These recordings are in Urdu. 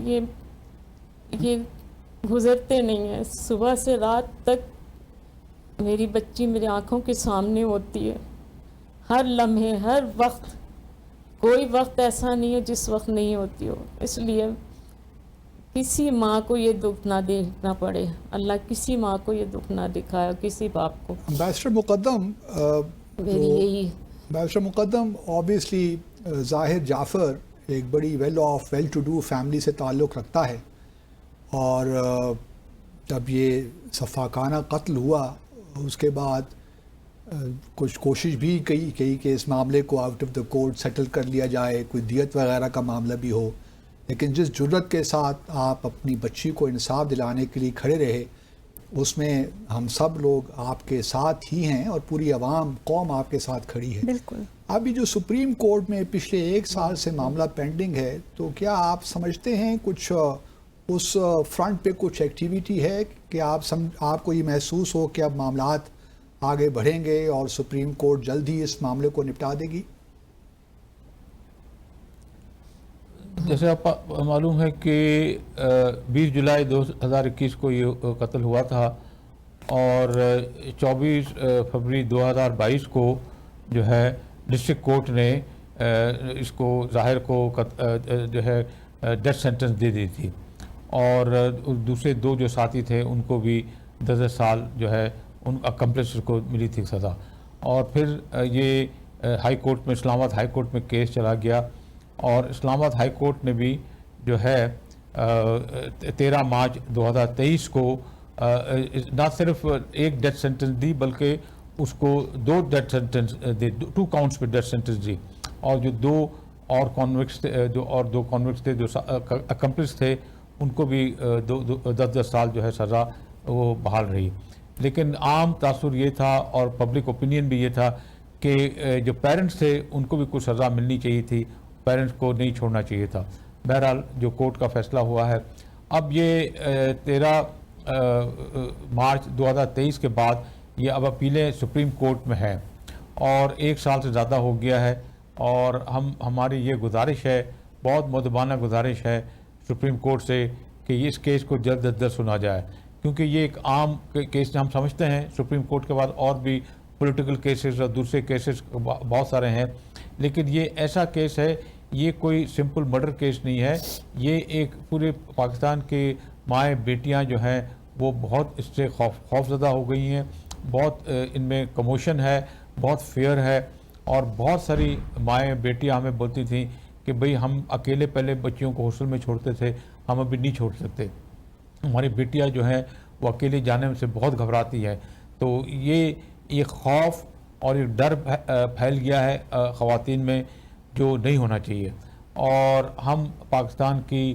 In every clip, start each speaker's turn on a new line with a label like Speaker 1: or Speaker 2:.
Speaker 1: یہ گزرتے نہیں ہیں. صبح سے رات تک میری بچی میری آنکھوں کے سامنے ہوتی ہے، ہر لمحے، ہر وقت. کوئی وقت ایسا نہیں ہے جس وقت نہیں ہوتی ہو. اس لیے کسی ماں کو یہ دکھ نہ دیکھنا پڑے. اللہ کسی ماں کو یہ دکھ نہ دکھائے، کسی باپ کو.
Speaker 2: بیرسٹر مقدم
Speaker 1: میری یہی
Speaker 2: بیرسٹر مقدم آبویسلی ظاہر جعفر ایک بڑی well off well to do family سے تعلق رکھتا ہے، اور جب یہ شفاقانہ قتل ہوا اس کے بعد کچھ کوشش بھی کی کہ اس معاملے کو out of the court settle کر لیا جائے، کوئی دیت وغیرہ کا معاملہ بھی ہو، لیکن جس جرت کے ساتھ آپ اپنی بچی کو انصاف دلانے کے لیے کھڑے رہے، اس میں ہم سب لوگ آپ کے ساتھ ہی ہیں اور پوری عوام قوم آپ کے ساتھ کھڑی ہے.
Speaker 3: بالکل.
Speaker 2: ابھی جو سپریم کورٹ میں پچھلے 1 سال سے معاملہ پینڈنگ ہے، تو کیا آپ سمجھتے ہیں کچھ اس فرنٹ پہ کچھ ایکٹیویٹی ہے کہ آپ کو یہ محسوس ہو کہ اب معاملات آگے بڑھیں گے اور سپریم کورٹ جلد ہی اس معاملے کو نپٹا دے گی؟
Speaker 4: جیسے آپ معلوم ہے کہ 20 جولائی 2021 کو یہ قتل ہوا تھا، اور 24 فروری 2022 کو جو ہے ڈسٹرکٹ کورٹ نے اس کو ظاہر کو جو ہے ڈیتھ سینٹنس دے دی تھی، اور دوسرے 2 جو ساتھی تھے ان کو بھی 10 سال جو ہے ان اکمپلسز کو ملی تھی سزا. اور پھر یہ ہائی کورٹ میں، اسلام آباد ہائی کورٹ میں کیس چلا گیا، اور اسلام آباد ہائی کورٹ نے بھی جو ہے 13 مارچ 2023 کو نہ صرف ایک ڈیتھ سینٹنس دی بلکہ اس کو 2 ڈیتھ سینٹنس دی، 2 کاؤنٹس پہ ڈیتھ سینٹنس دی. اور جو 2 کانوکٹس تھے جو اکمپلس تھے ان کو بھی 10 سال جو ہے سزا وہ بحال رہی. لیکن عام تاثر یہ تھا اور پبلک اوپینین بھی یہ تھا کہ جو پیرنٹس تھے ان کو بھی کچھ سزا ملنی چاہیے تھی، پیرنٹس کو نہیں چھوڑنا چاہیے تھا. بہرحال جو کورٹ کا فیصلہ ہوا ہے، اب یہ 13 مارچ 2023 کے بعد یہ اب اپیلیں سپریم کورٹ میں ہیں، اور 1 سال سے زیادہ ہو گیا ہے. اور ہماری یہ گزارش ہے، بہت مؤدبانہ گزارش ہے سپریم کورٹ سے کہ اس کیس کو جلد از جلد سنا جائے، کیونکہ یہ ایک عام کیس ہم سمجھتے ہیں. سپریم کورٹ کے بعد اور بھی پولیٹیکل کیسز اور دوسرے کیسز بہت سارے ہیں، لیکن یہ ایسا کیس ہے، یہ کوئی سمپل مرڈر کیس نہیں ہے. یہ ایک پورے پاکستان کے مائیں بیٹیاں جو ہیں وہ بہت اس سے خوف زدہ ہو گئی ہیں. بہت ان میں کموشن ہے، بہت فیئر ہے، اور بہت ساری مائیں بیٹیاں ہمیں بولتی تھیں کہ بھئی ہم اکیلے پہلے بچیوں کو ہاسٹل میں چھوڑتے تھے، ہم ابھی نہیں چھوڑ سکتے. ہماری بیٹیاں جو ہیں وہ اکیلے جانے سے بہت گھبراتی ہیں. تو یہ خوف اور یہ ڈر پھیل گیا ہے خواتین میں، جو نہیں ہونا چاہیے. اور ہم پاکستان کی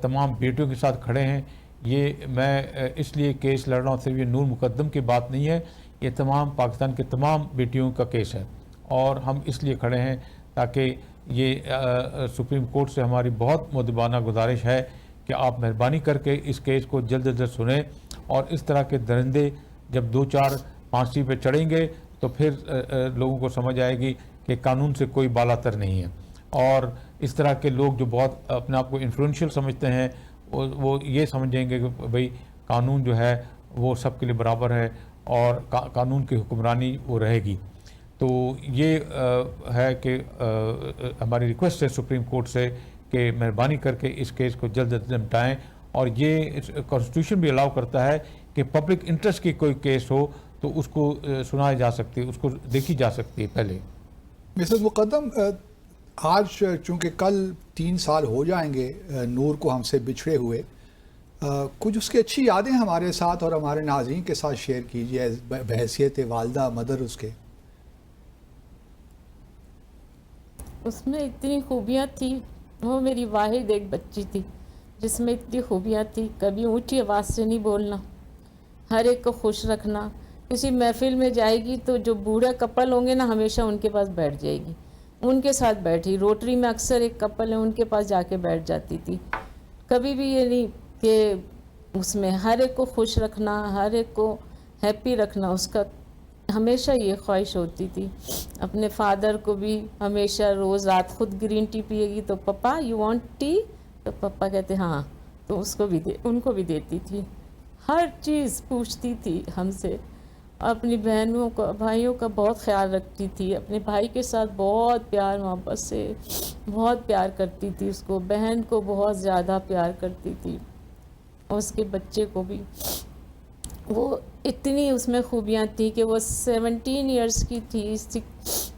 Speaker 4: تمام بیٹیوں کے ساتھ کھڑے ہیں. یہ میں اس لیے کیس لڑ رہا ہوں، صرف یہ نور مقدم کی بات نہیں ہے، یہ تمام پاکستان کے تمام بیٹیوں کا کیس ہے. اور ہم اس لیے کھڑے ہیں تاکہ یہ سپریم کورٹ سے ہماری بہت مؤدبانہ گزارش ہے کہ آپ مہربانی کر کے اس کیس کو جلد از جلد سنیں، اور اس طرح کے درندے جب 2-4 پھانسی پہ چڑھیں گے تو پھر لوگوں کو سمجھ آئے گی کہ قانون سے کوئی بالا تر نہیں ہے. اور اس طرح کے لوگ جو بہت اپنے آپ کو انفلوئنشل سمجھتے ہیں وہ یہ سمجھیں گے کہ بھئی قانون جو ہے وہ سب کے لیے برابر ہے اور قانون کی حکمرانی وہ رہے گی. تو یہ ہے کہ ہماری ریکویسٹ ہے سپریم کورٹ سے کہ مہربانی کر کے اس کیس کو جلد از جلد نمٹائیں. اور یہ کانسٹیٹیوشن بھی الاؤ کرتا ہے کہ پبلک انٹرسٹ کی کوئی کیس ہو تو اس کو سنایا جا سکتی ہے، اس کو دیکھی جا سکتی ہے پہلے.
Speaker 2: مسز مقدم، آج چونکہ کل 3 سال ہو جائیں گے نور کو ہم سے بچھڑے ہوئے، کچھ اس کی اچھی یادیں ہمارے ساتھ اور ہمارے ناظرین کے ساتھ شیئر کیجیے بحیثیت والدہ مدر اس کے.
Speaker 1: اس میں اتنی خوبیاں تھیں، وہ میری واحد ایک بچی تھی جس میں اتنی خوبیاں تھیں. کبھی اونچی آواز سے نہیں بولنا، ہر ایک کو خوش رکھنا. کسی محفل میں جائے گی تو جو بوڑھا کپل ہوں گے نا ہمیشہ ان کے پاس بیٹھ جائے گی، ان کے ساتھ بیٹھی. روٹری میں اکثر ایک کپل ہے، ان کے پاس جا کے بیٹھ جاتی تھی. کبھی بھی یہ نہیں کہ اس میں ہر ایک کو خوش رکھنا، ہر ایک کو ہیپی رکھنا، اس کا ہمیشہ یہ خواہش ہوتی تھی. اپنے فادر کو بھی ہمیشہ روز رات خود گرین ٹی پیے گی تو پپا یو وانٹ ٹی، تو پپا کہتے ہاں، تو اس کو بھی ان کو بھی دیتی تھی، ہر چیز پوچھتی تھی ہم سے، اپنی بہنوں کا بھائیوں کا بہت خیال رکھتی تھی، اپنے بھائی کے ساتھ بہت پیار محبت سے بہت پیار کرتی تھی، اس کو بہن کو بہت زیادہ پیار کرتی تھی، اور اس کے بچے کو بھی۔ وہ اتنی اس میں خوبیاں تھیں کہ وہ 17 ایئرس کی تھی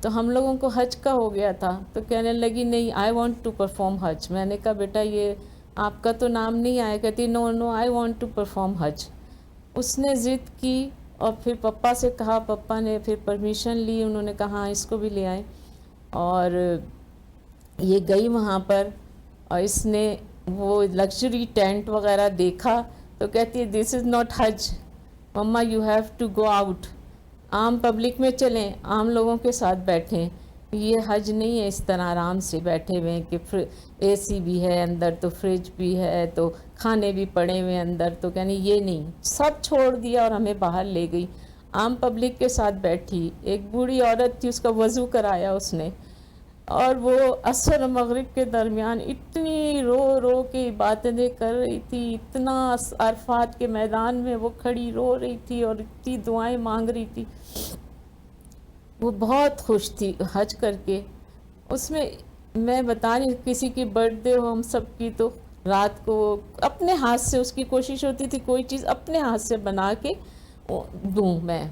Speaker 1: تو ہم لوگوں کو حج کا ہو گیا تھا، تو کہنے لگی نہیں آئی وانٹ ٹو پرفارم حج۔ میں نے کہا بیٹا یہ آپ کا تو نام نہیں آیا، کہتی نو آئی وانٹ ٹو پرفارم حج۔ اس نے ضد کی اور پھر پپا سے کہا، پپا نے پھر پرمیشن لی، انہوں نے کہا ہاں اس کو بھی لے آئیں، اور یہ گئی وہاں پر، اور اس نے وہ لگژری ٹینٹ وغیرہ دیکھا تو کہتی ہے دس از ناٹ حج مما، you have to go out, عام پبلک میں چلیں، عام لوگوں کے ساتھ بیٹھیں، یہ حج نہیں ہے اس طرح آرام سے بیٹھے ہوئے ہیں کہ اے سی بھی ہے اندر تو فریج بھی ہے تو کھانے بھی پڑے ہوئے اندر، تو کہنے یہ نہیں، سب چھوڑ دیا اور ہمیں باہر لے گئی، عام پبلک کے ساتھ بیٹھی، ایک بوڑھی عورت تھی اس کا وضو کرایا اس نے، اور وہ عصر و مغرب کے درمیان اتنی رو رو کے عبادتیں کر رہی تھی، اتنا عرفات کے میدان میں وہ کھڑی رو رہی تھی اور اتنی دعائیں مانگ رہی تھی۔ وہ بہت خوش تھی حج کر کے۔ اس میں بتا نہیں، کسی کی برتھ ڈے ہو ہم سب کی تو رات کو اپنے ہاتھ سے، اس کی کوشش ہوتی تھی کوئی چیز اپنے ہاتھ سے بنا کے دوں میں،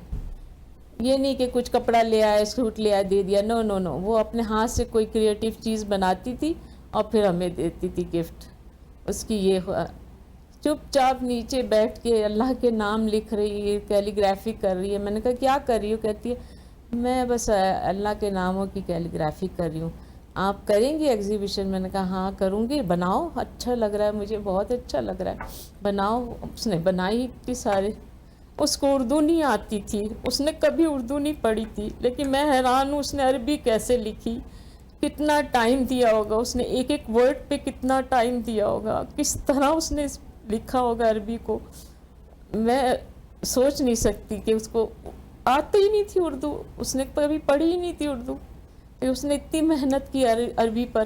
Speaker 1: یہ نہیں کہ کچھ کپڑا لے آئے سوٹ لے آئے دے دیا، نو، وہ اپنے ہاتھ سے کوئی کریٹیو چیز بناتی تھی اور پھر ہمیں دیتی تھی گفٹ۔ اس کی یہ ہوا، چپ چاپ نیچے بیٹھ کے اللہ کے نام لکھ رہی ہے، کیلی گرافی کر رہی ہے۔ میں نے کہا کیا کر رہی ہو؟ کہتی ہے میں بس اللہ کے ناموں کی کیلی گرافی کر رہی ہوں۔ آپ کریں گی ایگزیبیشن؟ میں نے کہا ہاں کروں گی، بناؤ، اچھا لگ رہا ہے مجھے، بہت اچھا لگ رہا ہے، بناؤ۔ اس نے بنائی اتنی سارے، اس کو اردو نہیں آتی تھی، اس نے کبھی اردو نہیں پڑھی تھی، لیکن میں حیران ہوں اس نے عربی کیسے لکھی، کتنا ٹائم دیا ہوگا اس نے، ایک ایک ورڈ پہ کتنا ٹائم دیا ہوگا، کس طرح اس نے لکھا ہوگا عربی کو، میں سوچ نہیں سکتی کہ اس کو آتی ہی نہیں تھی اردو، اس نے کبھی پڑھی ہی نہیں تھی اردو، کہ اس نے اتنی محنت کی عربی پر،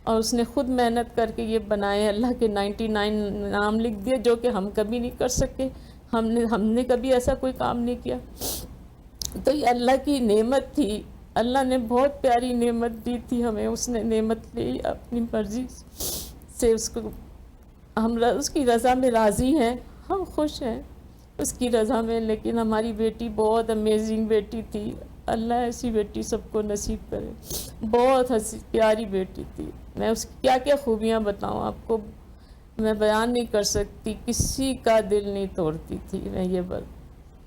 Speaker 1: اور اس نے خود محنت کر کے یہ بنائے، اللہ کے 99 نام لکھ دیے، جو کہ ہم کبھی نہیں کر سکے، ہم نے کبھی ایسا کوئی کام نہیں کیا۔ تو یہ اللہ کی نعمت تھی، اللہ نے بہت پیاری نعمت دی تھی ہمیں، اس نے نعمت لی اپنی مرضی سے، اس کو ہم اس کی رضا میں راضی ہیں، ہم خوش ہیں اس کی رضا میں۔ لیکن ہماری بیٹی بہت امیزنگ بیٹی تھی، اللہ ایسی بیٹی سب کو نصیب کرے، بہت پیاری بیٹی تھی۔ میں اس کی کیا کیا خوبیاں بتاؤں آپ کو، میں بیان نہیں کر سکتی، کسی کا دل نہیں توڑتی تھی۔ میں یہ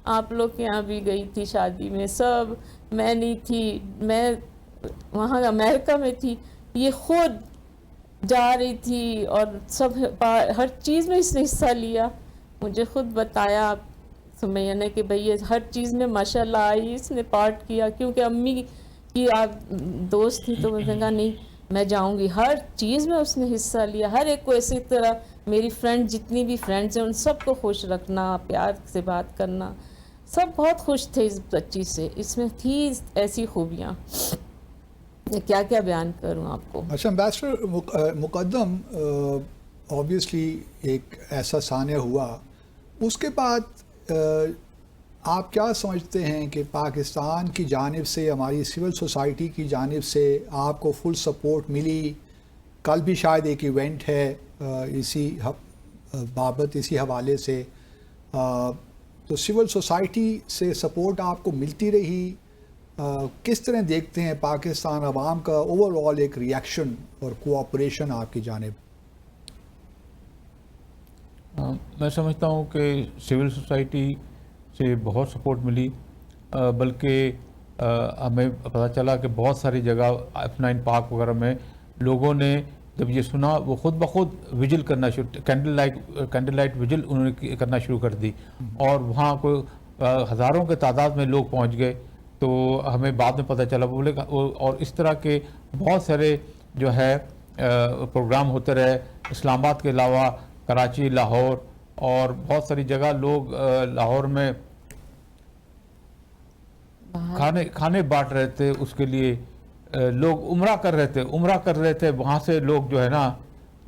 Speaker 1: آپ لوگ کے یہاں بھی گئی تھی شادی میں، سب میں نہیں تھی، میں وہاں امریکہ میں تھی، یہ خود جا رہی تھی اور سب ہر چیز میں اس نے حصہ لیا، مجھے خود بتایا سمیہ نے کہ بھئی ہر چیز میں ماشاءاللہ آئی، اس نے پارٹ کیا، کیونکہ امی کی آپ دوست تھی تو میں نے کہا نہیں میں جاؤں گی، ہر چیز میں اس نے حصہ لیا، ہر ایک کو اسی طرح، میری فرینڈ جتنی بھی فرینڈز ہیں ان سب کو خوش رکھنا، پیار سے بات کرنا، سب بہت خوش تھے اس بچی سے، اس میں تھی ایسی خوبیاں، کیا کیا بیان کروں آپ کو۔
Speaker 2: اچھا امبیسڈر مقدم، اوبیسلی ایک ایسا سانحہ ہوا، اس کے بعد آپ کیا سمجھتے ہیں کہ پاکستان کی جانب سے، ہماری سول سوسائٹی کی جانب سے آپ کو فل سپورٹ ملی؟ کل بھی شاید ایک ایونٹ ہے اسی بابت، اسی حوالے سے، تو سول سوسائٹی سے سپورٹ آپ کو ملتی رہی؟ کس طرح دیکھتے ہیں پاکستان عوام کا اوور آل ایک ریئیکشن اور کوآپریشن آپ کی جانب؟
Speaker 4: میں سمجھتا ہوں کہ سول سوسائٹی سے بہت سپورٹ ملی، بلکہ ہمیں پتہ چلا کہ بہت ساری جگہ F9 پارک وغیرہ میں لوگوں نے جب یہ سنا وہ خود بخود ویجل کرنا شروع، کینڈل لائٹ ویجل انہوں نے کرنا شروع کر دی، اور وہاں کوئی ہزاروں کے تعداد میں لوگ پہنچ گئے، تو ہمیں بعد میں پتہ چلا بولے، اور اس طرح کے بہت سارے جو ہے پروگرام ہوتے رہے، اسلام آباد کے علاوہ کراچی، لاہور اور بہت ساری جگہ لوگ لاہور میں کھانے بانٹ رہے تھے، اس کے لیے لوگ عمرہ کر رہے تھے، وہاں سے لوگ جو ہے نا